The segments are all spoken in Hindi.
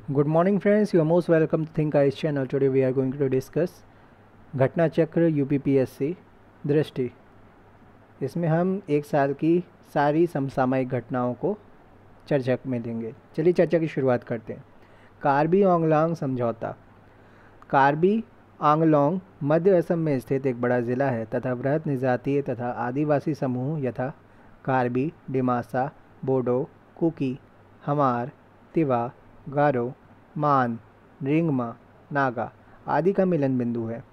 Good morning friends, you are most welcome to Think Eyes channel. Today we are going to discuss घटना चक्र यूपीपीएससी दृष्टि। इसमें हम एक साल की सारी समसामयिक घटनाओं को चर्चा में देंगे। चलिए चर्चा की शुरुआत करते हैं। कार्बी आंगलोंग समझौता। कार्बी आंगलोंग मध्य असम में स्थित एक बड़ा ज़िला है तथा वृहत निजातीय तथा आदिवासी समूह यथा कार्बी, डिमासा, बोडो, कुकी, हमार, तिवा, गारो, मान, रिंगमा, नागा आदि का मिलन बिंदु है।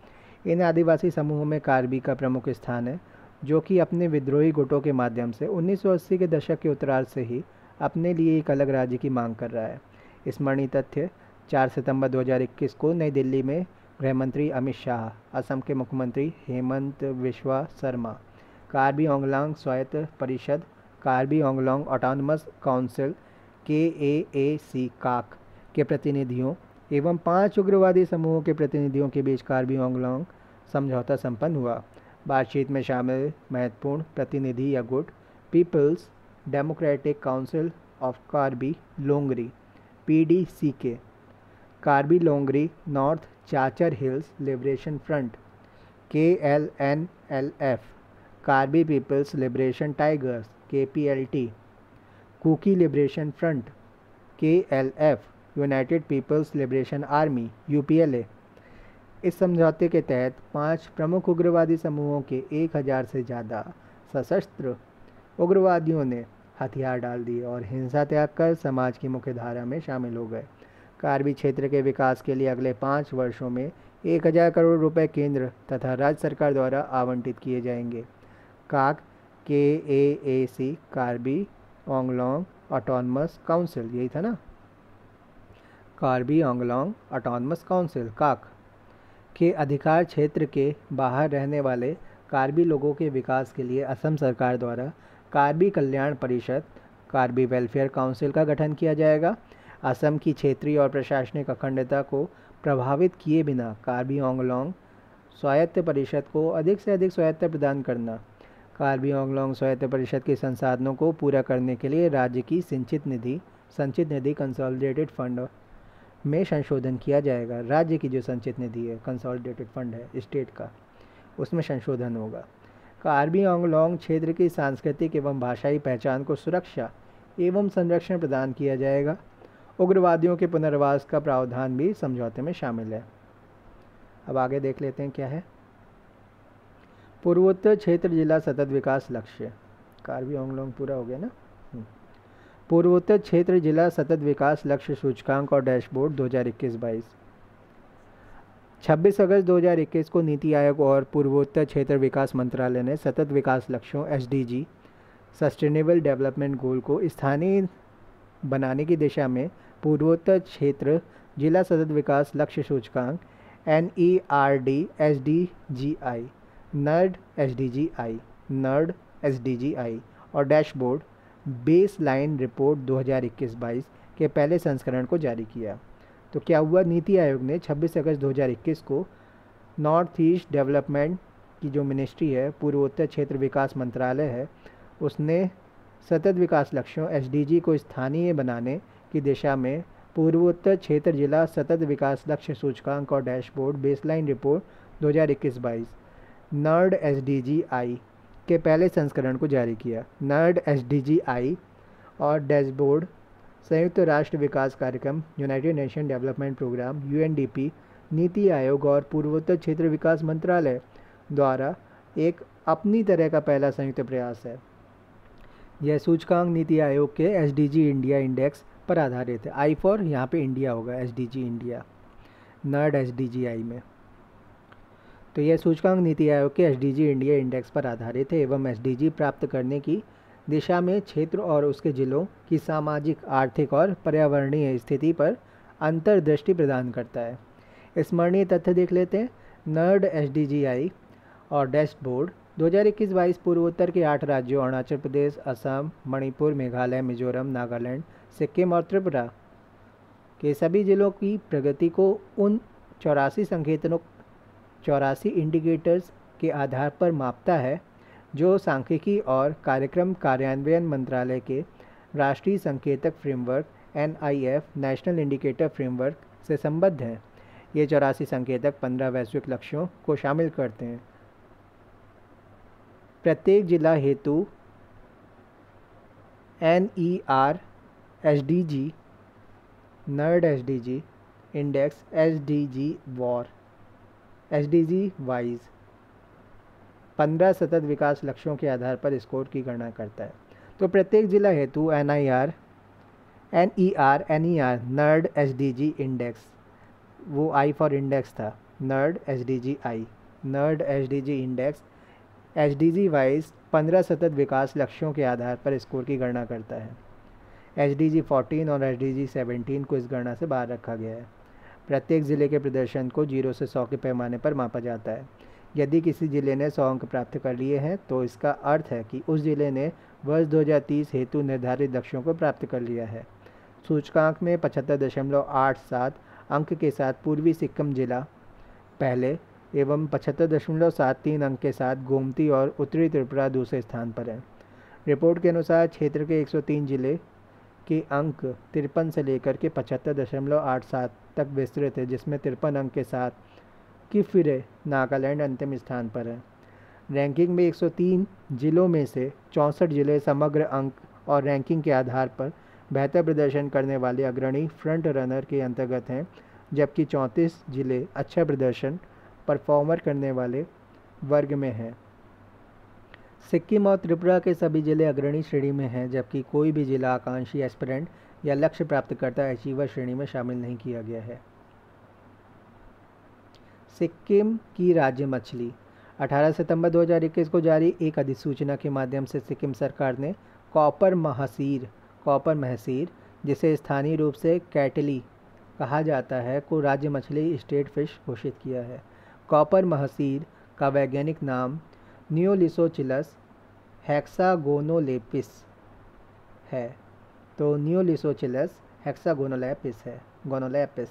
इन आदिवासी समूहों में कार्बी का प्रमुख स्थान है, जो कि अपने विद्रोही गुटों के माध्यम से 1980 के दशक के उत्तरार्ध से ही अपने लिए एक अलग राज्य की मांग कर रहा है। स्मरणीय तथ्य 4 सितंबर 2021 को नई दिल्ली में गृहमंत्री अमित शाह, असम के मुख्यमंत्री हेमंत बिस्वा शर्मा, कार्बी आंगलोंग स्वायत्त परिषद, Karbi Anglong autonomous council KAAC काक के प्रतिनिधियों एवं 5 उग्रवादी समूहों के प्रतिनिधियों के बीच कार्बी आंगलोंग समझौता संपन्न हुआ। बातचीत में शामिल महत्वपूर्ण प्रतिनिधि या गुट people's democratic council of Karbi Longri PDCK, Karbi Longri north Cachar hills liberation front KLNLF, Karbi people's liberation tigers KPLT, Kuki liberation front KLF, united people's liberation army UPLA। इस समझौते के तहत 5 प्रमुख उग्रवादी समूहों के 1000 से ज़्यादा सशस्त्र उग्रवादियों ने हथियार डाल दिए और हिंसा त्याग कर समाज की मुख्य धारा में शामिल हो गए। कार्बी क्षेत्र के विकास के लिए अगले 5 वर्षों में 1000 करोड़ रुपए केंद्र तथा राज्य सरकार द्वारा आवंटित किए जाएंगे। काक KAAC Karbi Anglong autonomous council, यही था ना, कार्बी आंगलोंग ऑटोनमस काउंसिल काक के अधिकार क्षेत्र के बाहर रहने वाले कार्बी लोगों के विकास के लिए असम सरकार द्वारा कार्बी कल्याण परिषद कार्बी वेलफेयर काउंसिल का गठन किया जाएगा। असम की क्षेत्रीय और प्रशासनिक अखंडता को प्रभावित किए बिना कार्बी आंगलोंग स्वायत्त परिषद को अधिक से अधिक स्वायत्तता प्रदान करना। कार्बी आंगलोंग स्वायत्त परिषद के संसाधनों को पूरा करने के लिए राज्य की संचित निधि कंसोलिडेटेड फंड में संशोधन किया जाएगा। राज्य की जो संचित निधि है, कंसोलिडेटेड फंड है स्टेट का, उसमें संशोधन होगा। कार्बी आंगलोंग क्षेत्र की सांस्कृतिक एवं भाषाई पहचान को सुरक्षा एवं संरक्षण प्रदान किया जाएगा। उग्रवादियों के पुनर्वास का प्रावधान भी समझौते में शामिल है। अब आगे देख लेते हैं क्या है। पूर्वोत्तर क्षेत्र जिला सतत विकास लक्ष्य। कार्बी आंगलोंग पूरा हो गया ना। पूर्वोत्तर क्षेत्र जिला सतत विकास लक्ष्य सूचकांक और डैशबोर्ड 2021-22। 26 अगस्त 2021 को नीति आयोग और पूर्वोत्तर क्षेत्र विकास मंत्रालय ने सतत विकास लक्ष्यों SDG सस्टेनेबल डेवलपमेंट गोल को स्थानीय बनाने की दिशा में पूर्वोत्तर क्षेत्र जिला सतत विकास लक्ष्य सूचकांक NERD SDGI और डैशबोर्ड बेस लाइन रिपोर्ट 2021-22 के पहले संस्करण को जारी किया। तो क्या हुआ, नीति आयोग ने 26 अगस्त 2021 को नॉर्थ ईस्ट डेवलपमेंट की जो मिनिस्ट्री है, पूर्वोत्तर क्षेत्र विकास मंत्रालय है, उसने सतत विकास लक्ष्यों SDG को स्थानीय बनाने की दिशा में पूर्वोत्तर क्षेत्र जिला सतत विकास लक्ष्य सूचकांक और dashboard baseline report 2021-22 NERD SDGI के पहले संस्करण को जारी किया। NERD SDGI और डैशबोर्ड संयुक्त राष्ट्र विकास कार्यक्रम united nation development programme UNDP, NITI आयोग और पूर्वोत्तर क्षेत्र विकास मंत्रालय द्वारा एक अपनी तरह का पहला संयुक्त प्रयास है। यह सूचकांक नीति आयोग के SDG इंडिया इंडेक्स पर आधारित है। I फॉर यहाँ पे इंडिया होगा, SDG इंडिया NERD SDGI में। तो यह सूचकांक नीति आयोग के SDG इंडिया इंडेक्स पर आधारित है एवं SDG प्राप्त करने की दिशा में क्षेत्र और उसके जिलों की सामाजिक, आर्थिक और पर्यावरणीय स्थिति पर अंतर्दृष्टि प्रदान करता है। स्मरणीय तथ्य देख लेते हैं। NERD SDGI और डैशबोर्ड 2021-22 पूर्वोत्तर के 8 राज्यों अरुणाचल प्रदेश, असम, मणिपुर, मेघालय, मिजोरम, नागालैंड, सिक्किम और त्रिपुरा के सभी जिलों की प्रगति को उन 84 इंडिकेटर्स के आधार पर मापता है जो सांख्यिकी और कार्यक्रम कार्यान्वयन मंत्रालय के राष्ट्रीय संकेतक framework NIF national indicator framework से संबद्ध हैं। ये 84 संकेतक 15 वैश्विक लक्ष्यों को शामिल करते हैं। प्रत्येक जिला हेतु NER SDG NERD SDG index SDG wise 15 सतत विकास लक्ष्यों के आधार पर स्कोर की गणना करता है। तो प्रत्येक जिला हेतु NER NERD SDG इंडेक्स, वो I फॉर इंडेक्स था, NERD SDG index SDG wise 15 सतत विकास लक्ष्यों के आधार पर स्कोर की गणना करता है। SDG 14 और SDG 17 को इस गणना से बाहर रखा गया है। प्रत्येक ज़िले के प्रदर्शन को 0 से 100 के पैमाने पर मापा जाता है। यदि किसी ज़िले ने 100 अंक प्राप्त कर लिए हैं तो इसका अर्थ है कि उस ज़िले ने वर्ष 2030 हेतु निर्धारित लक्ष्यों को प्राप्त कर लिया है। सूचकांक में 75.87 अंक के साथ पूर्वी सिक्किम जिला पहले एवं 75.73 अंक के साथ गोमती और उत्तरी त्रिपुरा दूसरे स्थान पर है। रिपोर्ट के अनुसार क्षेत्र के 103 जिले के अंक 53 से लेकर के 75.87 तक विस्तृत है, जिसमें 53 अंक के साथ किफिरे नागालैंड अंतिम स्थान पर है। रैंकिंग में 103 जिलों में से 64 जिले समग्र अंक और रैंकिंग के आधार पर बेहतर प्रदर्शन करने वाले अग्रणी फ्रंट रनर के अंतर्गत हैं, जबकि 34 जिले अच्छा प्रदर्शन परफॉर्मर करने वाले वर्ग में हैं। सिक्किम और त्रिपुरा के सभी जिले अग्रणी श्रेणी में हैं, जबकि कोई भी जिला आकांक्षी एस्पिरेंट या लक्ष्य प्राप्तकर्ता अचीवर श्रेणी में शामिल नहीं किया गया है। सिक्किम की राज्य मछली 18 सितंबर 2021 को जारी एक अधिसूचना के माध्यम से सिक्किम सरकार ने कॉपर महसीर, जिसे स्थानीय रूप से कैटली कहा जाता है, को राज्य मछली स्टेट फिश घोषित किया है। कॉपर महसीर का वैज्ञानिक नाम नियोलिसोचिलस हेक्सागोनोलेपिस है। तो नियोलिसोचिलस हेक्सागोनोलेपिस है, गोनोलेपिस।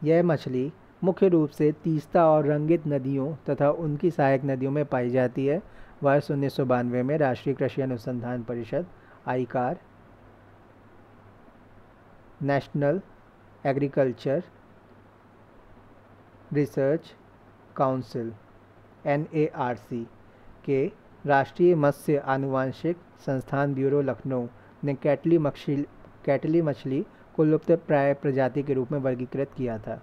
यह मछली मुख्य रूप से तीस्ता और रंगित नदियों तथा उनकी सहायक नदियों में पाई जाती है। वर्ष 1992 में राष्ट्रीय कृषि अनुसंधान परिषद ICAR national agriculture research council NARC के राष्ट्रीय मत्स्य आनुवांशिक संस्थान ब्यूरो लखनऊ ने कैटली मछली को लुप्तप्राय प्रजाति के रूप में वर्गीकृत किया था।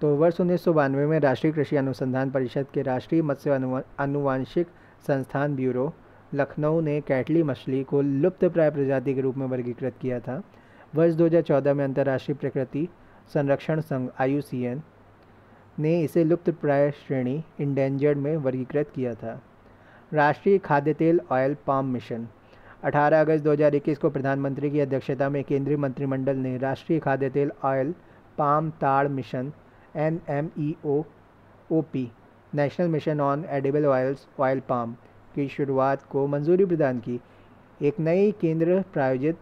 तो वर्ष 1992 में राष्ट्रीय कृषि अनुसंधान परिषद के राष्ट्रीय मत्स्य आनुवांशिक संस्थान ब्यूरो लखनऊ ने कैटली मछली को लुप्तप्राय प्रजाति के रूप में वर्गीकृत किया था। वर्ष 2014 में अंतर्राष्ट्रीय प्रकृति संरक्षण संघ IUCN ने इसे लुप्तप्राय श्रेणी इंडेंजर्ड में वर्गीकृत किया था। राष्ट्रीय खाद्य तेल ऑयल पाम मिशन 18 अगस्त 2021 को प्रधानमंत्री की अध्यक्षता में केंद्रीय मंत्रिमंडल ने राष्ट्रीय खाद्य तेल ऑयल पाम ताड़ mission NMEO-OP national mission on edible oils oil palm की शुरुआत को मंजूरी प्रदान की। एक नई केंद्र प्रायोजित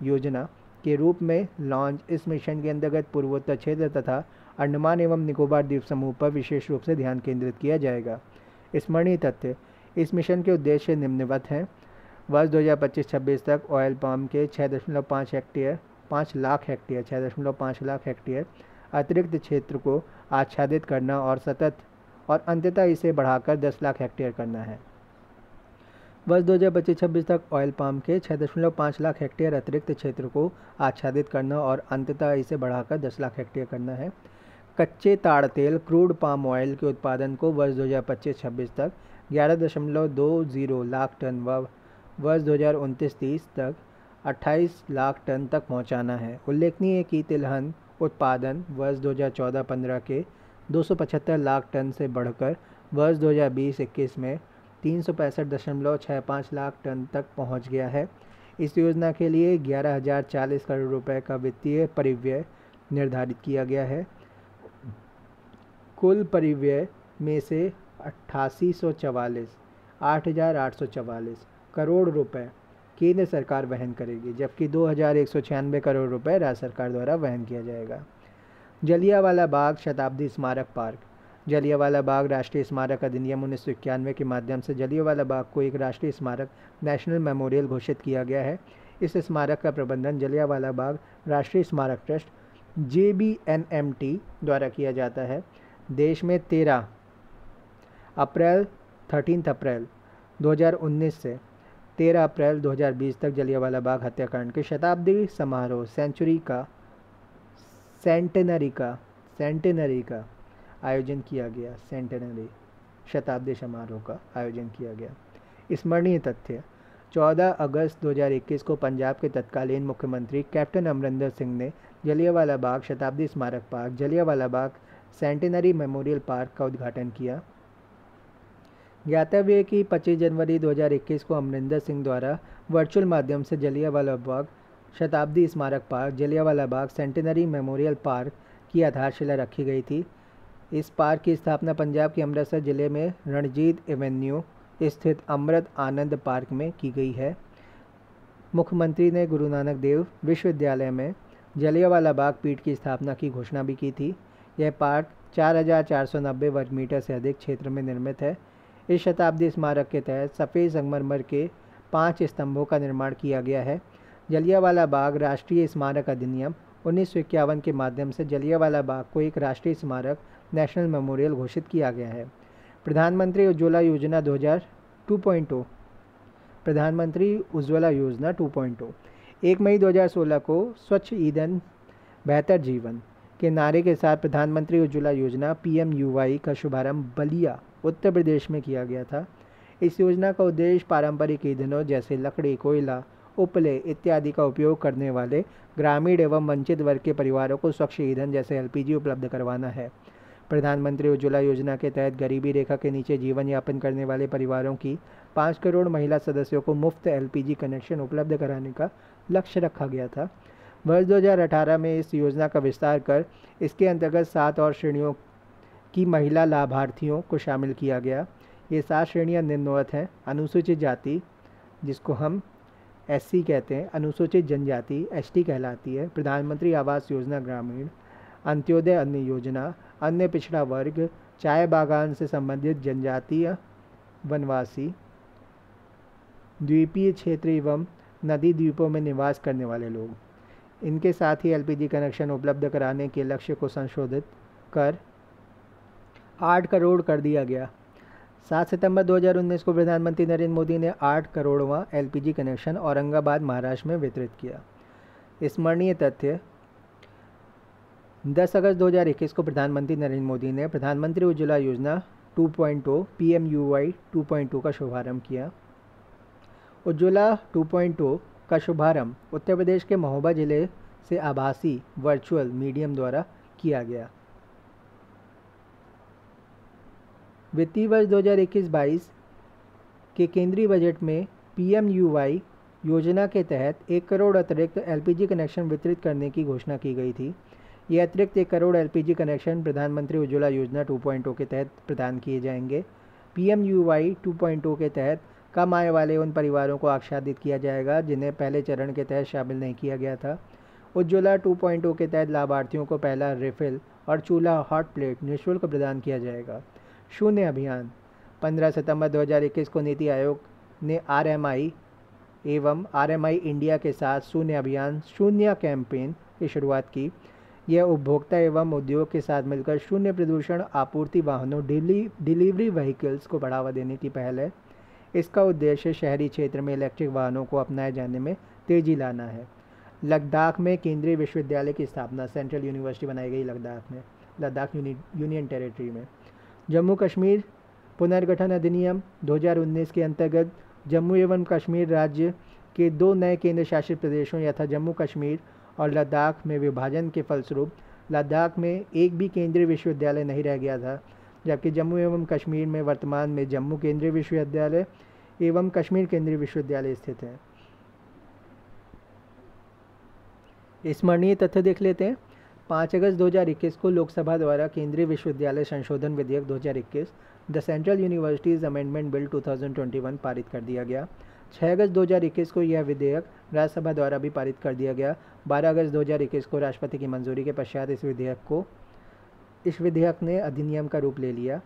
योजना के रूप में लॉन्च इस मिशन के अंतर्गत पूर्वोत्तर क्षेत्र तथा अंडमान एवं निकोबार द्वीप समूह पर विशेष रूप से ध्यान केंद्रित किया जाएगा। स्मरणीय तथ्य, इस मिशन के उद्देश्य निम्नवत हैं। वर्ष 2025-26 तक ऑयल पाम के 6.5 लाख हेक्टेयर अतिरिक्त क्षेत्र को आच्छादित करना और अंततः इसे बढ़ाकर 10 लाख हेक्टेयर करना है। वर्ष 2025-26 तक ऑयल पाम के 6.5 लाख हेक्टेयर अतिरिक्त क्षेत्र को आच्छादित करना और अंततः इसे बढ़ाकर 10 लाख हेक्टेयर करना है। कच्चे ताड़ तेल क्रूड पाम ऑयल के उत्पादन को वर्ष 2025-26 तक 11.20 लाख टन व वर्ष 2029-30 तक 28 लाख टन तक पहुंचाना है। उल्लेखनीय है कि तिलहन उत्पादन वर्ष 2014-15 के 275 लाख टन से बढ़कर वर्ष 2020-21 में 365.65 लाख टन तक पहुंच गया है। इस योजना के लिए 11,040 करोड़ रुपए का वित्तीय परिव्यय निर्धारित किया गया है। कुल परिव्यय में से 8,844 करोड़ रुपए केंद्र सरकार वहन करेगी, जबकि 2,196 करोड़ रुपए राज्य सरकार द्वारा वहन किया जाएगा। जलियांवाला बाग शताब्दी स्मारक पार्क जलियांवाला बाग राष्ट्रीय स्मारक अधिनियम 1991 के माध्यम से जलियांवाला बाग को एक राष्ट्रीय स्मारक नेशनल मेमोरियल घोषित किया गया है। इस स्मारक का प्रबंधन जलियांवाला बाग राष्ट्रीय स्मारक ट्रस्ट JBNMT द्वारा किया जाता है। देश में 13 अप्रैल 2019 से 13 अप्रैल 2020 तक जलियांवाला बाग हत्याकांड के शताब्दी समारोह सेंटेनरी का आयोजन किया गया। सेंटेनरी शताब्दी समारोह का आयोजन किया गया। स्मरणीय तथ्य: 14 अगस्त 2021 को पंजाब के तत्कालीन मुख्यमंत्री कैप्टन अमरिंदर सिंह ने जलियांवाला बाग शताब्दी स्मारक park, Jallianwala Bagh centenary memorial park का उद्घाटन किया। ज्ञातव्य है कि 25 जनवरी 2021 को अमरिंदर सिंह द्वारा वर्चुअल माध्यम से जलियांवाला बाग शताब्दी स्मारक park, Jallianwala Bagh centenary memorial park की आधारशिला रखी गई थी। इस पार्क की स्थापना पंजाब के अमृतसर जिले में रणजीत एवेन्यू स्थित अमृत आनंद पार्क में की गई है। मुख्यमंत्री ने गुरु नानक देव विश्वविद्यालय में जलियांवाला बाग पीठ की स्थापना की घोषणा भी की थी। यह पार्क 4490 वर्ग मीटर से अधिक क्षेत्र में निर्मित है। इस शताब्दी स्मारक के तहत सफ़ेद संगमरमर के 5 स्तंभों का निर्माण किया गया है। जलियांवाला बाग राष्ट्रीय स्मारक अधिनियम 1951 के माध्यम से जलियांवाला बाग को एक राष्ट्रीय स्मारक नेशनल मेमोरियल घोषित किया गया है। प्रधानमंत्री उज्ज्वला योजना 2.0 प्रधानमंत्री उज्ज्वला योजना 2.0 1 मई 2016 को स्वच्छ ईंधन बेहतर जीवन के नारे के साथ प्रधानमंत्री उज्ज्वला योजना PMUY का शुभारंभ बलिया उत्तर प्रदेश में किया गया था। इस योजना का उद्देश्य पारंपरिक ईंधनों जैसे लकड़ी, कोयला, उपले इत्यादि का उपयोग करने वाले ग्रामीण एवं वंचित वर्ग के परिवारों को स्वच्छ ईंधन जैसे LPG उपलब्ध करवाना है। प्रधानमंत्री उज्ज्वला योजना के तहत गरीबी रेखा के नीचे जीवन यापन करने वाले परिवारों की 5 करोड़ महिला सदस्यों को मुफ्त LPG कनेक्शन उपलब्ध कराने का लक्ष्य रखा गया था। वर्ष 2018 में इस योजना का विस्तार कर इसके अंतर्गत 7 और श्रेणियों की महिला लाभार्थियों को शामिल किया गया। ये 7 श्रेणियाँ निम्नवत हैं: अनुसूचित जाति, जिसको हम SC कहते हैं, अनुसूचित जनजाति ST कहलाती है, प्रधानमंत्री आवास योजना ग्रामीण, अंत्योदय अन्न योजना, अन्य पिछड़ा वर्ग, चाय बागान से संबंधित जनजातीय वनवासी, द्वीपीय क्षेत्र एवं नदी द्वीपों में निवास करने वाले लोग। इनके साथ ही LPG कनेक्शन उपलब्ध कराने के लक्ष्य को संशोधित कर 8 करोड़ कर दिया गया। 7 सितंबर 2019 को प्रधानमंत्री नरेंद्र मोदी ने 8 करोड़वां LPG कनेक्शन औरंगाबाद महाराष्ट्र में वितरित किया। स्मरणीय तथ्य: 10 अगस्त 2021 को प्रधानमंत्री नरेंद्र मोदी ने प्रधानमंत्री उज्ज्वला योजना 2.0 PMUY 2.0 का शुभारंभ किया। उज्ज्वला 2.0 का शुभारंभ उत्तर प्रदेश के महोबा जिले से आभासी वर्चुअल मीडियम द्वारा किया गया। वित्तीय वर्ष 2021-22 के केंद्रीय बजट में PMUY योजना के तहत 1 करोड़ अतिरिक्त LPG कनेक्शन वितरित करने की घोषणा की गई थी। ये अतिरिक्त 1 करोड़ LPG कनेक्शन प्रधानमंत्री उज्ज्वला योजना 2.0 के तहत प्रदान किए जाएंगे। PMUY 2.0 के तहत कम आय वाले उन परिवारों को आच्छादित किया जाएगा जिन्हें पहले चरण के तहत शामिल नहीं किया गया था। उज्ज्वला 2.0 के तहत लाभार्थियों को पहला रिफिल और चूल्हा हॉट प्लेट निःशुल्क प्रदान किया जाएगा। शून्य अभियान: 15 सितंबर 2021 को नीति आयोग ने RMI एवं RMI इंडिया के साथ शून्य अभियान शून्य कैंपेन की शुरुआत की। यह उपभोक्ता एवं उद्योग के साथ मिलकर शून्य प्रदूषण आपूर्ति वाहनों डिलीवरी व्हीकल्स को बढ़ावा देने की पहल है। इसका उद्देश्य शहरी क्षेत्र में इलेक्ट्रिक वाहनों को अपनाए जाने में तेजी लाना है। लद्दाख में केंद्रीय विश्वविद्यालय की स्थापना, सेंट्रल यूनिवर्सिटी बनाई गई लद्दाख यूनियन टेरिटरी में। जम्मू कश्मीर पुनर्गठन अधिनियम 2019 के अंतर्गत जम्मू एवं कश्मीर राज्य के 2 नए केंद्र शासित प्रदेशों यथा जम्मू कश्मीर और लद्दाख में विभाजन के फलस्वरूप लद्दाख में एक भी केंद्रीय विश्वविद्यालय नहीं रह गया था, जबकि जम्मू एवं कश्मीर में वर्तमान में जम्मू केंद्रीय विश्वविद्यालय एवं कश्मीर केंद्रीय विश्वविद्यालय स्थित है। स्मरणीय तथ्य देख लेते हैं। 5 अगस्त 2021 को लोकसभा द्वारा केंद्रीय विश्वविद्यालय संशोधन विधेयक 2021 the central universities amendment bill 2021 पारित कर दिया गया। 6 अगस्त 2021 को यह विधेयक राज्यसभा द्वारा भी पारित कर दिया गया। 12 अगस्त 2021 को राष्ट्रपति की मंजूरी के पश्चात इस विधेयक ने अधिनियम का रूप ले लिया।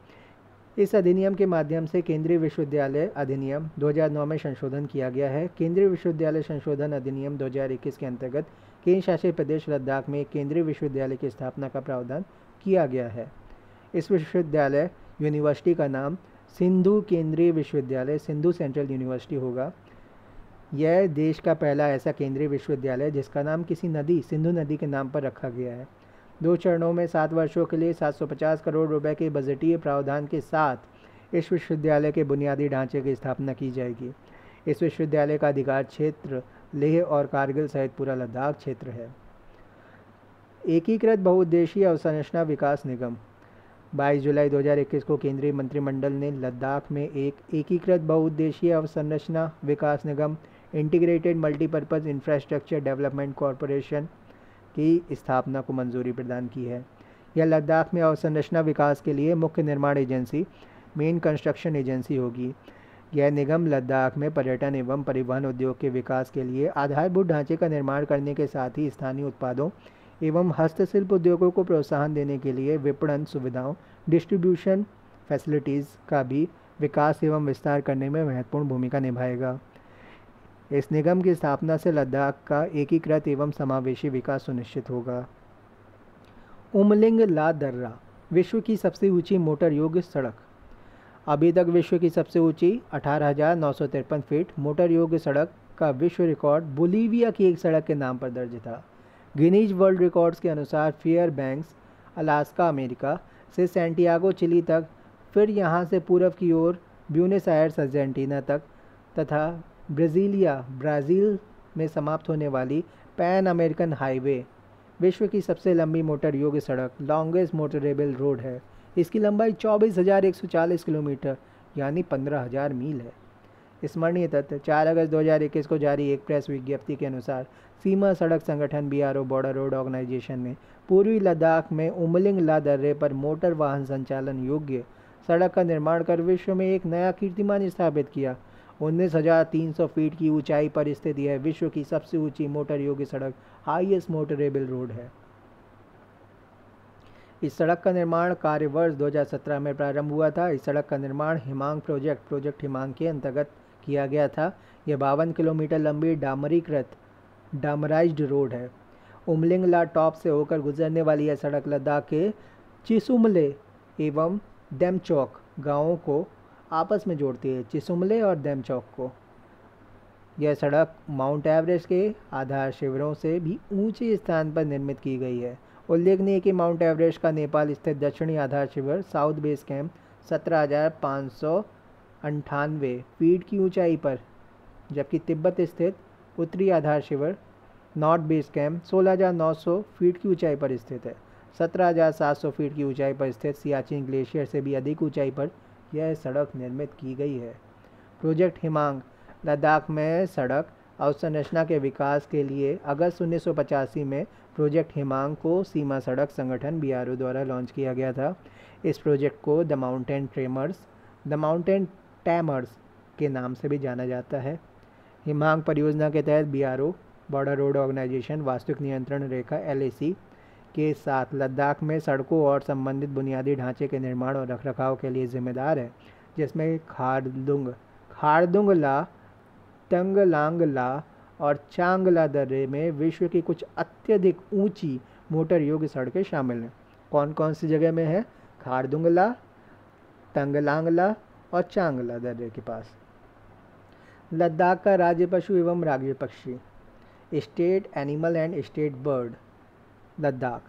इस अधिनियम के माध्यम से केंद्रीय विश्वविद्यालय अधिनियम 2009 में संशोधन किया गया है। केंद्रीय विश्वविद्यालय संशोधन अधिनियम 2021 के अंतर्गत केंद्र शासित प्रदेश लद्दाख में केंद्रीय विश्वविद्यालय की स्थापना का प्रावधान किया गया है। इस विश्वविद्यालय यूनिवर्सिटी का नाम सिंधु केंद्रीय विश्वविद्यालय सिंधु सेंट्रल यूनिवर्सिटी होगा। यह देश का पहला ऐसा केंद्रीय विश्वविद्यालय जिसका नाम किसी नदी सिंधु नदी के नाम पर रखा गया है। 2 चरणों में 7 वर्षों के लिए 750 करोड़ रुपए के बजटीय प्रावधान के साथ इस विश्वविद्यालय के बुनियादी ढांचे की स्थापना की जाएगी। इस विश्वविद्यालय का अधिकार क्षेत्र लेह और कारगिल सहित पूरा लद्दाख क्षेत्र है। एकीकृत बहुउद्देशीय अवसंरचना विकास निगम 22 जुलाई 2021 को केंद्रीय मंत्रिमंडल ने लद्दाख में एक एकीकृत बहुउद्देशीय अवसंरचना विकास निगम integrated multipurpose infrastructure development corporation की स्थापना को मंजूरी प्रदान की है। यह लद्दाख में अवसंरचना विकास के लिए मुख्य निर्माण एजेंसी मेन कंस्ट्रक्शन एजेंसी होगी। यह निगम लद्दाख में पर्यटन एवं परिवहन उद्योग के विकास के लिए आधारभूत ढांचे का निर्माण करने के साथ ही स्थानीय उत्पादों एवं हस्तशिल्प उद्योगों को प्रोत्साहन देने के लिए विपणन सुविधाओं डिस्ट्रीब्यूशन फैसिलिटीज़ का भी विकास एवं विस्तार करने में महत्वपूर्ण भूमिका निभाएगा। इस निगम की स्थापना से लद्दाख का एकीकृत एवं समावेशी विकास सुनिश्चित होगा। उमलिंग ला दर्रा विश्व की सबसे ऊंची मोटर योग्य सड़क। अभी तक विश्व की सबसे ऊंची 18,953 फीट मोटर योग्य सड़क का विश्व रिकॉर्ड बोलीविया की एक सड़क के नाम पर दर्ज था। गिनीज वर्ल्ड रिकॉर्ड्स के अनुसार फेयरबैंक्स अलास्का अमेरिका से सैंटियागो चिली तक, फिर यहाँ से पूर्व की ओर ब्यूनस आयर्स अर्जेंटीना तक तथा ब्राज़ीलिया ब्राज़ील में समाप्त होने वाली पैन अमेरिकन हाईवे विश्व की सबसे लंबी मोटर योग्य सड़क लॉन्गेस्ट मोटरेबल रोड है। इसकी लंबाई 24,140 किलोमीटर यानी 15,000 मील है। स्मरणीय तथ्य 4 अगस्त 2021 को जारी एक प्रेस विज्ञप्ति के अनुसार सीमा सड़क संगठन BRO बॉर्डर रोड ऑर्गेनाइजेशन ने पूर्वी लद्दाख में उमलिंग ला दर्रे पर मोटर वाहन संचालन योग्य सड़क का निर्माण कर विश्व में एक नया कीर्तिमान स्थापित किया। 19,300 फीट की ऊंचाई पर स्थित यह विश्व की सबसे ऊंची मोटर योग्य सड़क हाईएस्ट मोटरेबल रोड है। इस सड़क का निर्माण कार्य वर्ष 2017 में प्रारंभ हुआ था। इस सड़क का निर्माण हिमांग प्रोजेक्ट हिमांग के अंतर्गत किया गया था। यह 52 किलोमीटर लंबी डामराइज्ड रोड है। उमलिंग ला टॉप से होकर गुजरने वाली यह सड़क लद्दाख के चिसुमले एवं देमचौक गांवों को आपस में जोड़ती है। चिसुमले और देमचौक को यह सड़क माउंट एवरेस्ट के आधार शिविरों से भी ऊंचे स्थान पर निर्मित की गई है। उल्लेखनीय है कि माउंट एवरेस्ट का नेपाल स्थित दक्षिणी आधार शिविर साउथ बेस कैंप 17,598 फीट की ऊंचाई पर, जबकि तिब्बत स्थित उत्तरी आधार शिविर नॉर्थ बेस कैंप 16,900 फीट की ऊंचाई पर स्थित है। 17,700 फीट की ऊंचाई पर स्थित सियाचिन ग्लेशियर से भी अधिक ऊंचाई पर यह सड़क निर्मित की गई है। प्रोजेक्ट हिमांग लद्दाख में सड़क अवसंरचना के विकास के लिए अगस्त 1985 में प्रोजेक्ट हिमांग को सीमा सड़क संगठन BRO द्वारा लॉन्च किया गया था। इस प्रोजेक्ट को द माउंटेन टैमर्स के नाम से भी जाना जाता है। हिमांग परियोजना के तहत BRO बॉर्डर रोड ऑर्गेनाइजेशन वास्तविक नियंत्रण रेखा LAC के साथ लद्दाख में सड़कों और संबंधित बुनियादी ढांचे के निर्माण और रखरखाव के लिए जिम्मेदार है, जिसमें खारदुंग ला, तंगलांग ला और चांगला दर्रे में विश्व की कुछ अत्यधिक ऊंची मोटर योग्य सड़कें शामिल हैं। कौन कौन सी जगह में है? खारदुंगला, तंगलांगला और चांगला दर्रे के पास। लद्दाख का राज्य पशु एवं राज्य पक्षी। State animal and state bird Ladakh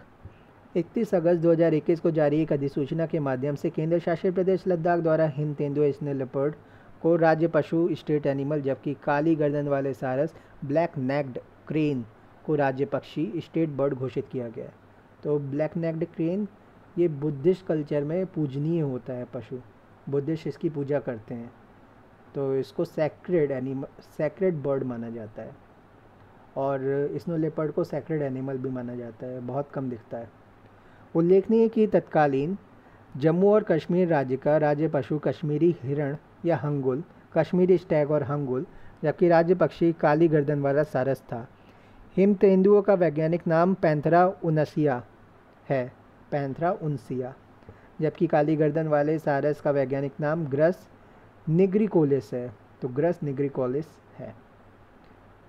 31 अगस्त 2021 को जारी एक अधिसूचना के माध्यम से केंद्र शासित प्रदेश लद्दाख द्वारा हिम तेंदुआ स्नेल लेपर्ड को राज्य पशु स्टेट एनिमल, जबकि काली गर्दन वाले सारस ब्लैक नेक्ड क्रेन को राज्य पक्षी स्टेट बर्ड घोषित किया गया। तो ब्लैक नेक्ड क्रेन ये बुद्धिस्ट कल्चर में पूजनीय होता है पशु, बुद्धिस्ट इसकी पूजा करते हैं, तो इसको सैक्रेड बर्ड माना जाता है। और स्नो लेपर्ड को सैक्रेड एनिमल भी माना जाता है, बहुत कम दिखता है। उल्लेखनीय है कि तत्कालीन जम्मू और कश्मीर राज्य का राज्य पशु कश्मीरी हिरण या हंगुल, कश्मीरी स्टैग और हंगुल, जबकि राज्य पक्षी काली गर्दन वाला सारस था। हिम तेंदुओं का वैज्ञानिक नाम पैंथेरा उनसिया है, पैंथेरा उनसिया, जबकि काली गर्दन वाले सारस का वैज्ञानिक नाम ग्रस निग्रिकोलिस है। तो ग्रस निग्रिकोलिस है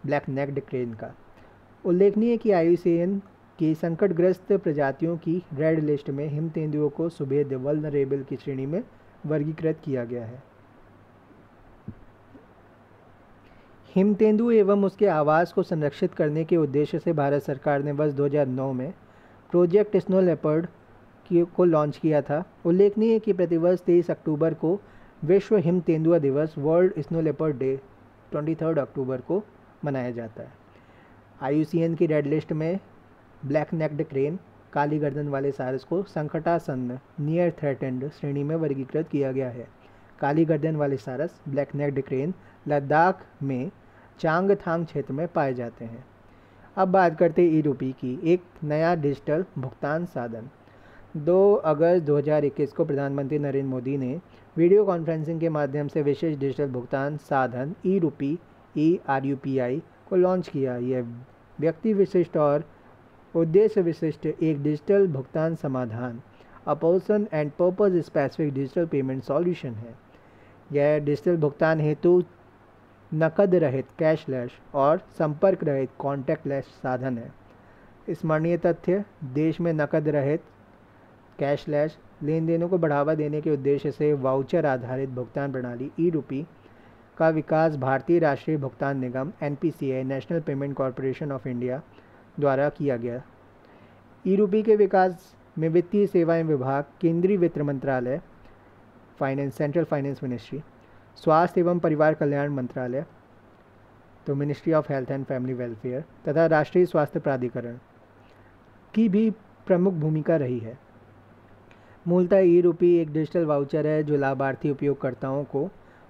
ब्लैक नेक्ड क्रेन का। उल्लेखनीय कि IUCN की संकटग्रस्त प्रजातियों की रेड लिस्ट में हिम तेंदुओं को सुभेद्य वल्नरेबल की श्रेणी में वर्गीकृत किया गया है। हिम तेंदु एवं उसके आवास को संरक्षित करने के उद्देश्य से भारत सरकार ने वर्ष 2009 में प्रोजेक्ट स्नो लेपर्ड को लॉन्च किया था। उल्लेखनीय है कि प्रतिवर्ष 23 अक्टूबर को विश्व हिम तेंदुआ दिवस वर्ल्ड स्नो लेपर्ड डे 23 अक्टूबर को मनाया जाता है। IUCN की रेड लिस्ट में ब्लैक नेक्ड क्रेन काली गर्दन वाले सारस को संकटासन्न नियर थ्रेटेंड श्रेणी में वर्गीकृत किया गया है। काली गर्दन वाले सारस ब्लैक नेक्ड क्रेन लद्दाख में चांगथांग क्षेत्र में पाए जाते हैं। अब बात करते हैं ई-रूपी की, एक नया डिजिटल भुगतान साधन। 2 अगस्त 2021 को प्रधानमंत्री नरेंद्र मोदी ने वीडियो कॉन्फ्रेंसिंग के माध्यम से विशेष डिजिटल भुगतान साधन ई-रूपी (RUPI) को लॉन्च किया। यह व्यक्ति विशिष्ट और उद्देश्य विशिष्ट एक डिजिटल भुगतान समाधान a person and purpose specific digital payment solution है। यह डिजिटल भुगतान हेतु नकद रहित कैशलेस और संपर्क रहित कॉन्टैक्टलेस साधन है। स्मरणीय तथ्य, देश में नकद रहित कैशलेस लेन देनों को बढ़ावा देने के उद्देश्य से वाउचर आधारित भुगतान प्रणाली ई-रूपी का विकास भारतीय राष्ट्रीय भुगतान निगम NPCI national payment corporation of India द्वारा किया गया। ई-रूपी के विकास में वित्तीय सेवाएं विभाग, केंद्रीय वित्त मंत्रालय सेंट्रल फाइनेंस मिनिस्ट्री, स्वास्थ्य एवं परिवार कल्याण मंत्रालय तो ministry of health and family welfare तथा राष्ट्रीय स्वास्थ्य प्राधिकरण की भी प्रमुख भूमिका रही है। मूलतः ई-रूपी एक डिजिटल वाउचर है जो लाभार्थी उपयोगकर्ताओं को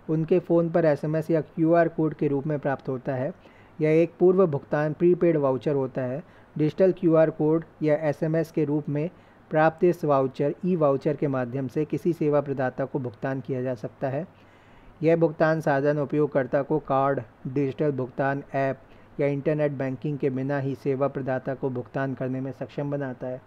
उनके फ़ोन पर SMS या QR कोड के रूप में प्राप्त होता है। यह एक पूर्व भुगतान प्रीपेड वाउचर होता है। डिजिटल QR कोड या SMS के रूप में प्राप्त इस वाउचर ई-वाउचर के माध्यम से किसी सेवा प्रदाता को भुगतान किया जा सकता है। यह भुगतान साधन उपयोगकर्ता को कार्ड, डिजिटल भुगतान ऐप या इंटरनेट बैंकिंग के बिना ही सेवा प्रदाता को भुगतान करने में सक्षम बनाता है।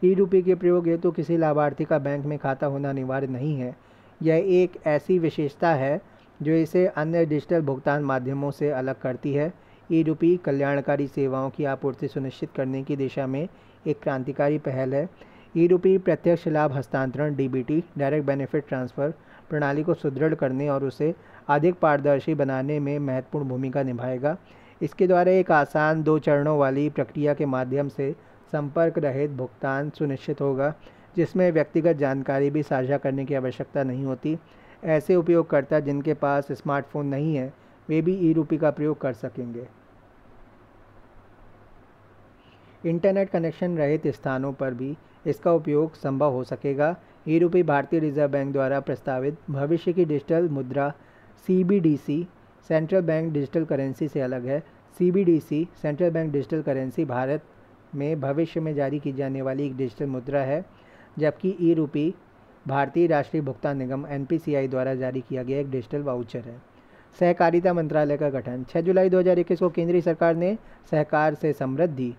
ई-रूपी के प्रयोग हेतु किसी लाभार्थी का बैंक में खाता होना अनिवार्य नहीं है। यह एक ऐसी विशेषता है जो इसे अन्य डिजिटल भुगतान माध्यमों से अलग करती है। ई-रूपी कल्याणकारी सेवाओं की आपूर्ति सुनिश्चित करने की दिशा में एक क्रांतिकारी पहल है। ई-रूपी प्रत्यक्ष लाभ हस्तांतरण (DBT) डायरेक्ट बेनिफिट ट्रांसफ़र प्रणाली को सुदृढ़ करने और उसे अधिक पारदर्शी बनाने में महत्वपूर्ण भूमिका निभाएगा। इसके द्वारा एक आसान 2 चरणों वाली प्रक्रिया के माध्यम से संपर्क रहित भुगतान सुनिश्चित होगा, जिसमें व्यक्तिगत जानकारी भी साझा करने की आवश्यकता नहीं होती। ऐसे उपयोगकर्ता जिनके पास स्मार्टफोन नहीं है, वे भी ई-रूपी का प्रयोग कर सकेंगे। इंटरनेट कनेक्शन रहित स्थानों पर भी इसका उपयोग संभव हो सकेगा। ई-रूपी भारतीय रिजर्व बैंक द्वारा प्रस्तावित भविष्य की डिजिटल मुद्रा CBDC central bank digital currency से अलग है। CBDC central bank digital currency Bharat में भविष्य में जारी की जाने वाली एक डिजिटल मुद्रा है, जबकि ई-रूपी भारतीय राष्ट्रीय भुगतान निगम NPCI द्वारा जारी किया गया एक डिजिटल वाउचर है। सहकारिता मंत्रालय का गठन। 6 जुलाई 2021 को केंद्रीय सरकार ने सहकार से समृद्धि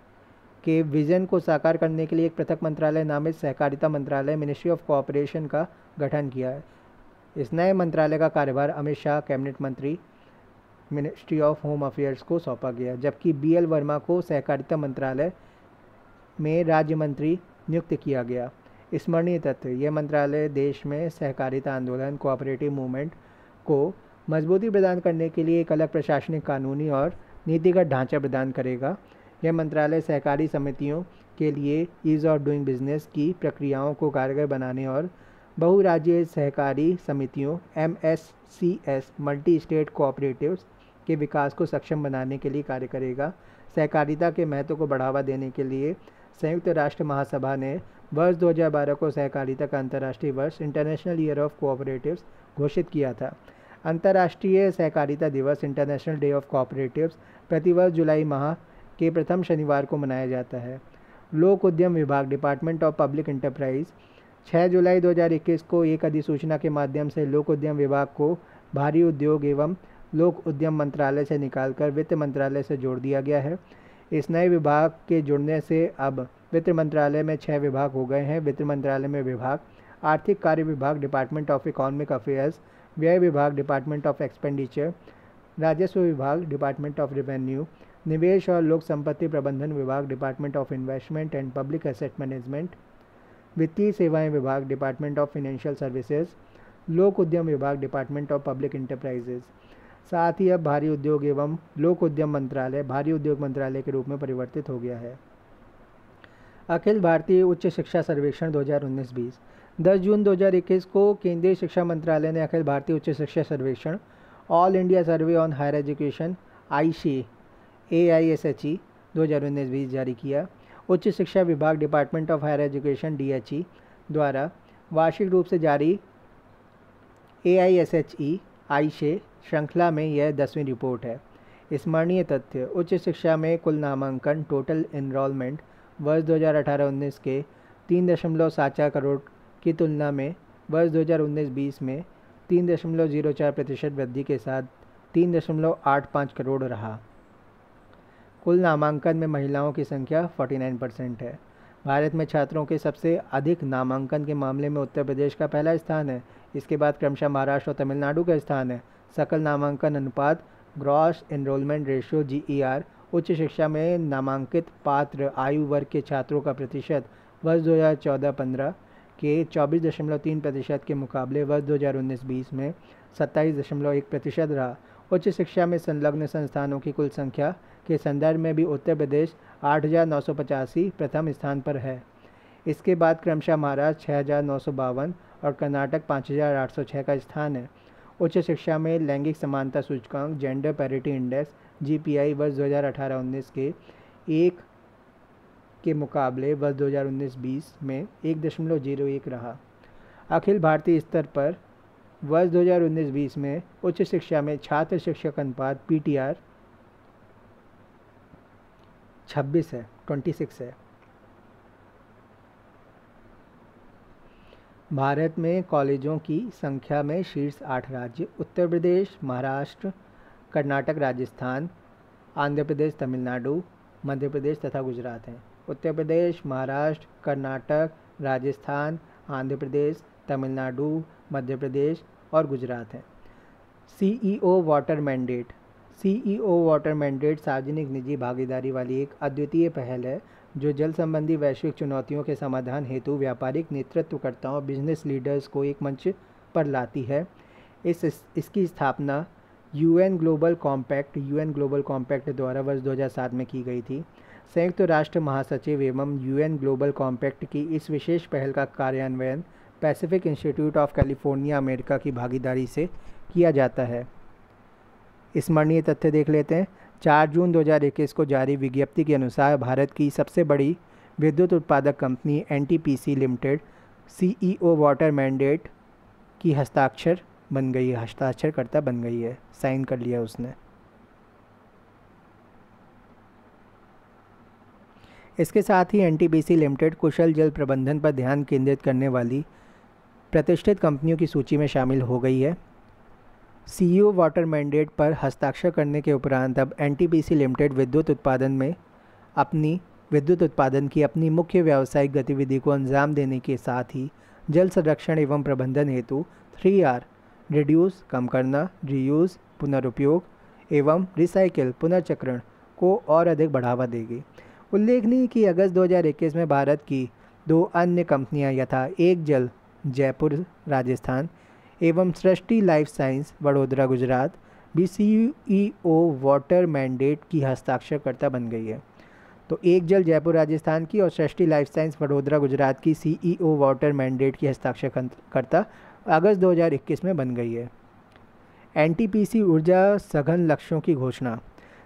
के विजन को साकार करने के लिए एक पृथक मंत्रालय नामित सहकारिता मंत्रालय मिनिस्ट्री ऑफ कोऑपरेशन का गठन किया है। इस नए मंत्रालय का कार्यभार अमित शाह कैबिनेट मंत्री मिनिस्ट्री ऑफ होम अफेयर्स को सौंपा गया, जबकि BL वर्मा को सहकारिता मंत्रालय में राज्य मंत्री नियुक्त किया गया। स्मरणीय तथ्य, यह मंत्रालय देश में सहकारिता आंदोलन कोऑपरेटिव मूवमेंट को मजबूती प्रदान करने के लिए एक अलग प्रशासनिक, कानूनी और नीतिगत ढांचा प्रदान करेगा। यह मंत्रालय सहकारी समितियों के लिए ईज़ ऑफ डूइंग बिजनेस की प्रक्रियाओं को कारगर बनाने और बहुराज्यीय सहकारी समितियों MSCS मल्टी स्टेट कोऑपरेटिव्स के विकास को सक्षम बनाने के लिए कार्य करेगा। सहकारिता के महत्व को बढ़ावा देने के लिए संयुक्त राष्ट्र महासभा ने वर्ष 2012 को सहकारिता का अंतर्राष्ट्रीय वर्ष इंटरनेशनल ईयर ऑफ कोऑपरेटिव्स घोषित किया था। अंतर्राष्ट्रीय सहकारिता दिवस इंटरनेशनल डे ऑफ कोऑपरेटिव्स प्रतिवर्ष जुलाई माह के प्रथम शनिवार को मनाया जाता है। लोक उद्यम विभाग डिपार्टमेंट ऑफ पब्लिक एंटरप्राइज 6 जुलाई 2021 को एक अधिसूचना के माध्यम से लोक उद्यम विभाग को भारी उद्योग एवं लोक उद्यम मंत्रालय से निकालकर वित्त मंत्रालय से जोड़ दिया गया है। इस नए विभाग के जुड़ने से अब वित्त मंत्रालय में 6 विभाग हो गए हैं। वित्त मंत्रालय में विभाग आर्थिक कार्य विभाग डिपार्टमेंट ऑफ इकोनॉमिक अफेयर्स, व्यय विभाग डिपार्टमेंट ऑफ एक्सपेंडिचर, राजस्व विभाग डिपार्टमेंट ऑफ रेवेन्यू, निवेश और लोक संपत्ति प्रबंधन विभाग department of investment and public asset management, वित्तीय सेवाएं विभाग डिपार्टमेंट ऑफ फाइनेंशियल सर्विसेज, लोक उद्यम विभाग डिपार्टमेंट ऑफ पब्लिक इंटरप्राइजेज। साथ ही अब भारी उद्योग एवं लोक उद्यम मंत्रालय भारी उद्योग मंत्रालय के रूप में परिवर्तित हो गया है। अखिल भारतीय उच्च शिक्षा सर्वेक्षण 2019-20। 10 जून 2021 को केंद्रीय शिक्षा मंत्रालय ने अखिल भारतीय उच्च शिक्षा सर्वेक्षण all India survey on higher education AISHE 2019-20 जारी किया। उच्च शिक्षा विभाग department of higher education DHE द्वारा वार्षिक रूप से जारी AISHE श्रृंखला में यह 10वीं रिपोर्ट है। स्मरणीय तथ्य: उच्च शिक्षा में कुल नामांकन टोटल एनरोलमेंट वर्ष 2018-19 के 3.74 करोड़ की तुलना में वर्ष 2019-20 में 3.04% वृद्धि के साथ 3.85 करोड़ रहा। कुल नामांकन में महिलाओं की संख्या 49% है। भारत में छात्रों के सबसे अधिक नामांकन के मामले में उत्तर प्रदेश का पहला स्थान है। इसके बाद क्रमशः महाराष्ट्र और तमिलनाडु का स्थान है। सकल नामांकन अनुपात ग्रॉस एनरोलमेंट रेशियो GER उच्च शिक्षा में नामांकित पात्र आयु वर्ग के छात्रों का प्रतिशत वर्ष 2014-15 के 24.3% के मुकाबले वर्ष 2019-20 में 27.1% रहा। उच्च शिक्षा में संलग्न संस्थानों की कुल संख्या के संदर्भ में भी उत्तर प्रदेश 8,985 प्रथम स्थान पर है। इसके बाद क्रमशः महाराष्ट्र 6,952 और कर्नाटक 5,806 का स्थान है। उच्च शिक्षा में लैंगिक समानता सूचकांक जेंडर पैरिटी इंडेक्स GPI वर्ष 2018-19 के 1 के मुकाबले वर्ष 2019-20 में 1.01 रहा। अखिल भारतीय स्तर पर वर्ष 2019-20 में उच्च शिक्षा में छात्र शिक्षक अनुपात PTR 26 है। भारत में कॉलेजों की संख्या में शीर्ष 8 राज्य उत्तर प्रदेश, महाराष्ट्र, कर्नाटक, राजस्थान, आंध्र प्रदेश, तमिलनाडु, मध्य प्रदेश तथा गुजरात हैं। उत्तर प्रदेश, महाराष्ट्र, कर्नाटक, राजस्थान, आंध्र प्रदेश, तमिलनाडु, मध्य प्रदेश और गुजरात हैं। CEO वाटर मैंडेट सार्वजनिक निजी भागीदारी वाली एक अद्वितीय पहल है जो जल संबंधी वैश्विक चुनौतियों के समाधान हेतु व्यापारिक नेतृत्वकर्ताओं बिजनेस लीडर्स को एक मंच पर लाती है। इसकी स्थापना UN ग्लोबल कॉम्पैक्ट द्वारा वर्ष 2007 में की गई थी। संयुक्त राष्ट्र महासचिव एवं UN ग्लोबल कॉम्पैक्ट की इस विशेष पहल का कार्यान्वयन Pacific institute of California America की भागीदारी से किया जाता है। स्मरणीय तथ्य देख लेते हैं। 4 जून 2021 को जारी विज्ञप्ति के अनुसार भारत की सबसे बड़ी विद्युत उत्पादक company NTPC limited CEO water mandate की हस्ताक्षरकर्ता बन गई है, साइन कर लिया उसने। इसके साथ ही NTPC लिमिटेड कुशल जल प्रबंधन पर ध्यान केंद्रित करने वाली प्रतिष्ठित कंपनियों की सूची में शामिल हो गई है। CEO वाटर मैंडेट पर हस्ताक्षर करने के उपरांत अब NTPC लिमिटेड विद्युत उत्पादन की अपनी मुख्य व्यावसायिक गतिविधि को अंजाम देने के साथ ही जल संरक्षण एवं प्रबंधन हेतु 3R रिड्यूस कम करना, रीयूज़ पुनरुपयोग एवं रिसाइकिल पुनर्चक्रण को और अधिक बढ़ावा देगी। उल्लेखनीय कि अगस्त 2021 में भारत की 2 अन्य कंपनियां यथा एक जल जयपुर राजस्थान एवं सृष्टि लाइफ साइंस वडोदरा गुजरात भी CEO वाटर मैंडेट की हस्ताक्षरकर्ता बन गई है। तो एक जल जयपुर राजस्थान की और सृष्टि लाइफ साइंस वडोदरा गुजरात की CEO वाटर मैंडेट की हस्ताक्षरकर्ता अगस्त 2021 में बन गई है। NTPC ऊर्जा सघन लक्ष्यों की घोषणा।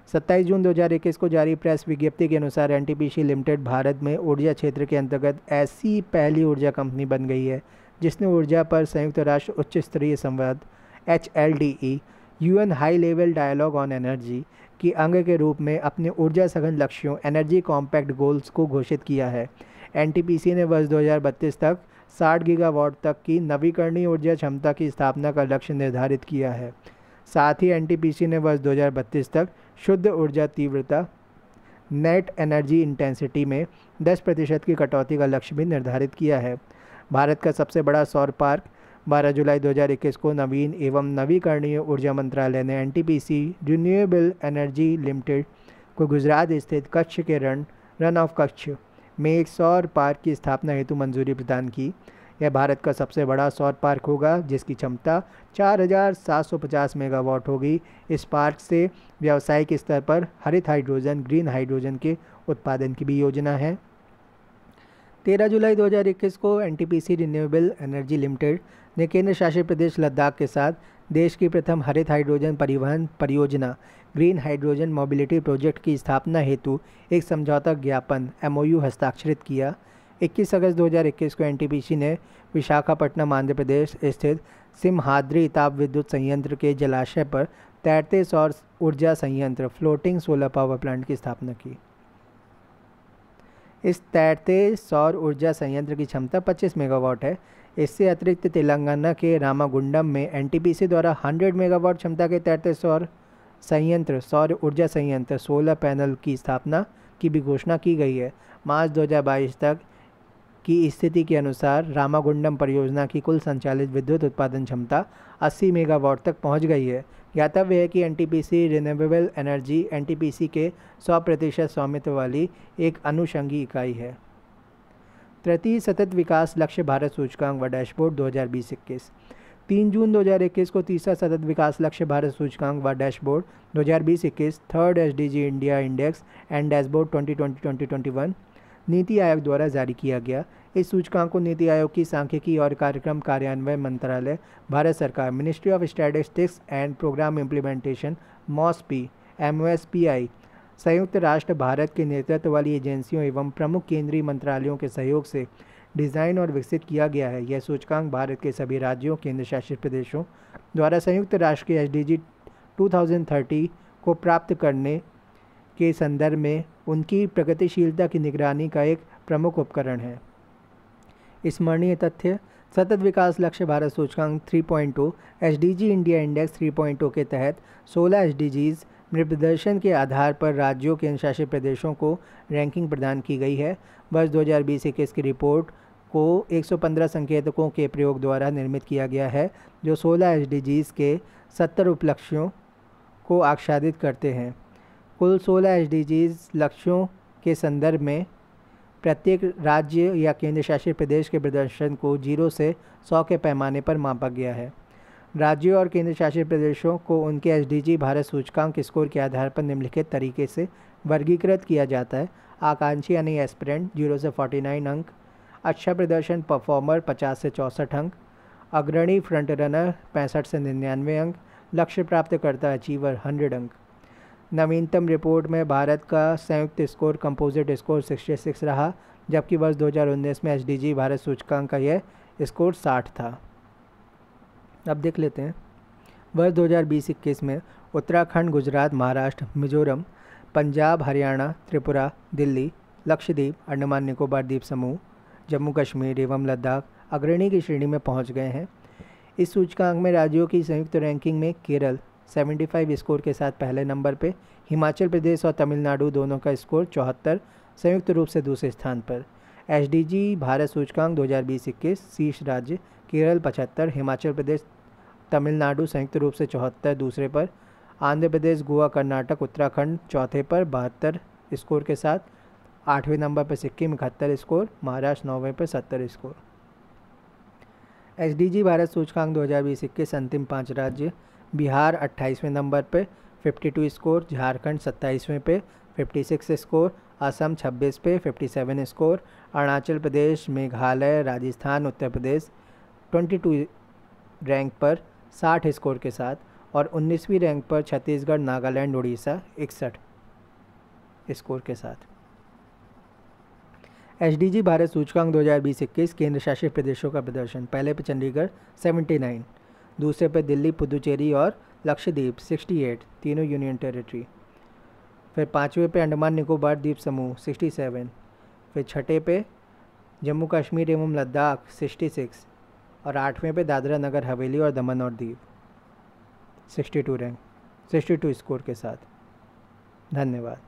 27 जून 2021 को जारी प्रेस विज्ञप्ति के अनुसार NTPC लिमिटेड भारत में ऊर्जा क्षेत्र के अंतर्गत ऐसी पहली ऊर्जा कंपनी बन गई है जिसने ऊर्जा पर संयुक्त राष्ट्र उच्च स्तरीय संवाद HLDE UN high level dialogue on energy की अंग के रूप में अपने ऊर्जा सघन लक्ष्यों एनर्जी कॉम्पैक्ट गोल्स को घोषित किया है। NTPC ने वर्ष 2032 तक 60 गीगावाट तक की नवीकरणीय ऊर्जा क्षमता की स्थापना का लक्ष्य निर्धारित किया है। साथ ही NTPC ने वर्ष 2032 तक शुद्ध ऊर्जा तीव्रता नेट एनर्जी इंटेंसिटी में 10% की कटौती का लक्ष्य भी निर्धारित किया है। भारत का सबसे बड़ा सौर पार्क। 12 जुलाई 2021 को नवीन एवं नवीकरणीय ऊर्जा मंत्रालय ने एनटीपीसी रिन्यूएबल एनर्जी लिमिटेड को गुजरात स्थित कच्छ के रन ऑफ कच्छ में एक सौर पार्क की स्थापना हेतु मंजूरी प्रदान की। यह भारत का सबसे बड़ा सौर पार्क होगा, जिसकी क्षमता 4750 मेगावाट होगी। इस पार्क से व्यावसायिक स्तर पर हरित हाइड्रोजन, ग्रीन हाइड्रोजन के उत्पादन की भी योजना है। 13 जुलाई 2021 को एनटीपीसी रिन्यूएबल एनर्जी लिमिटेड ने केंद्र शासित प्रदेश लद्दाख के साथ देश की प्रथम हरित हाइड्रोजन परिवहन परियोजना ग्रीन हाइड्रोजन मोबिलिटी प्रोजेक्ट की स्थापना हेतु एक समझौता ज्ञापन MOU हस्ताक्षरित किया। 21 अगस्त 2021 को एनटीपीसी ने विशाखापट्टनम आंध्र प्रदेश स्थित सिमहाद्री ताप विद्युत संयंत्र के जलाशय पर तैरते सौर ऊर्जा संयंत्र फ्लोटिंग सोलर पावर प्लांट की स्थापना की। इस तैरते सौर ऊर्जा संयंत्र की क्षमता 25 मेगावाट है। इससे अतिरिक्त तेलंगाना के रामागुंडम में एनटीपीसी द्वारा 100 मेगावाट क्षमता के तैरते सौर ऊर्जा संयंत्र सोलर पैनल की स्थापना की भी घोषणा की गई है। मार्च 2022 तक की स्थिति के अनुसार रामागुंडम परियोजना की कुल संचालित विद्युत उत्पादन क्षमता 80 मेगावाट तक पहुंच गई है। ज्ञातव्य है कि एनटीपीसी रिन्यूएबल एनर्जी एनटीपीसी के 100% स्वामित्व वाली एक अनुषंगी इकाई है। तृतीय सतत विकास लक्ष्य भारत सूचकांक व डैशबोर्ड 2020-21। 3 जून 2021 को तीसरा सतत विकास लक्ष्य भारत सूचकांक व dashboard 2020-21 third SDG India index and dashboard 2020-2021 NITI Aayog द्वारा जारी किया गया। इस सूचकांक को नीति आयोग की सांख्यिकी और कार्यक्रम कार्यान्वयन मंत्रालय, भारत सरकार, ministry of statistics and programme implementation MOSPI, संयुक्त राष्ट्र भारत के नेतृत्व वाली एजेंसियों एवं प्रमुख केंद्रीय मंत्रालयों के सहयोग से डिज़ाइन और विकसित किया गया है। यह सूचकांक भारत के सभी राज्यों, केंद्र शासित प्रदेशों द्वारा संयुक्त राष्ट्र के SDG 2030 को प्राप्त करने के संदर्भ में उनकी प्रगतिशीलता की निगरानी का एक प्रमुख उपकरण है। स्मरणीय तथ्य: सतत विकास लक्ष्य भारत सूचकांक 3.0 SDG इंडिया इंडेक्स 3.0 के तहत 16 SDGs में प्रदर्शन के आधार पर राज्यों, केंद्र शासित प्रदेशों को रैंकिंग प्रदान की गई है। वर्ष 2020-21 की रिपोर्ट को 115 संकेतकों के प्रयोग द्वारा निर्मित किया गया है, जो 16 SDGs के 70 उपलक्ष्यों को आच्छादित करते हैं। कुल 16 SDGs लक्ष्यों के संदर्भ में प्रत्येक राज्य या केंद्र शासित प्रदेश के प्रदर्शन को 0 से 100 के पैमाने पर मापा गया है। राज्यों और केंद्र शासित प्रदेशों को उनके SDG भारत सूचकांक स्कोर के आधार पर निम्नलिखित तरीके से वर्गीकृत किया जाता है। आकांक्षी यानी एस्पिरेंट 0 से 49 अंक, अच्छा प्रदर्शन परफॉर्मर 50 से 64 अंक, अग्रणी फ्रंट रनर 65 से 99 अंक, लक्ष्य प्राप्तकर्ता अचीवर 100 अंक। नवीनतम रिपोर्ट में भारत का संयुक्त स्कोर कंपोजिट स्कोर 66 रहा, जबकि वर्ष 2019 में SDG भारत सूचकांक का यह स्कोर 60 था। अब देख लेते हैं वर्ष 2020-21 में उत्तराखंड, गुजरात, महाराष्ट्र, मिजोरम, पंजाब, हरियाणा, त्रिपुरा, दिल्ली, लक्षद्वीप, अंडमान निकोबार द्वीप समूह, जम्मू कश्मीर एवं लद्दाख अग्रणी की श्रेणी में पहुंच गए हैं। इस सूचकांक में राज्यों की संयुक्त रैंकिंग में केरल 75 स्कोर के साथ पहले नंबर पे, हिमाचल प्रदेश और तमिलनाडु दोनों का स्कोर 74 संयुक्त रूप से दूसरे स्थान पर। SDG भारत सूचकांक 2020-21 शीर्ष राज्य केरल 75, हिमाचल प्रदेश, तमिलनाडु संयुक्त रूप से 74 दूसरे पर, आंध्र प्रदेश, गोवा, कर्नाटक, उत्तराखंड चौथे पर 72 स्कोर के साथ, 8वें नंबर पर सिक्किम 71 स्कोर, महाराष्ट्र 9वें पर 70 स्कोर। SDG भारत सूचकांक 2020-21 अंतिम 5 राज्य: बिहार 28वें नंबर पे 52 स्कोर, झारखंड 27वें पे 56 स्कोर, असम 26 पे 57 स्कोर, अरुणाचल प्रदेश, मेघालय, राजस्थान, उत्तर प्रदेश 22 रैंक पर 60 स्कोर के साथ, और 19वीं रैंक पर छत्तीसगढ़, नागालैंड, उड़ीसा 61 स्कोर के साथ। SDG भारत सूचकांक 2020-21 केंद्र शासित प्रदेशों का प्रदर्शन: पहले पे चंडीगढ़ 79, दूसरे पे दिल्ली, पुदुचेरी और लक्षद्वीप 68 तीनों यूनियन टेरिटरी, फिर 5वें पे अंडमान निकोबार द्वीप समूह 67, फिर 6ठे पे जम्मू कश्मीर एवं लद्दाख 66, और 8वें पे दादरा नगर हवेली और दमन और दीव 62 स्कोर के साथ। धन्यवाद।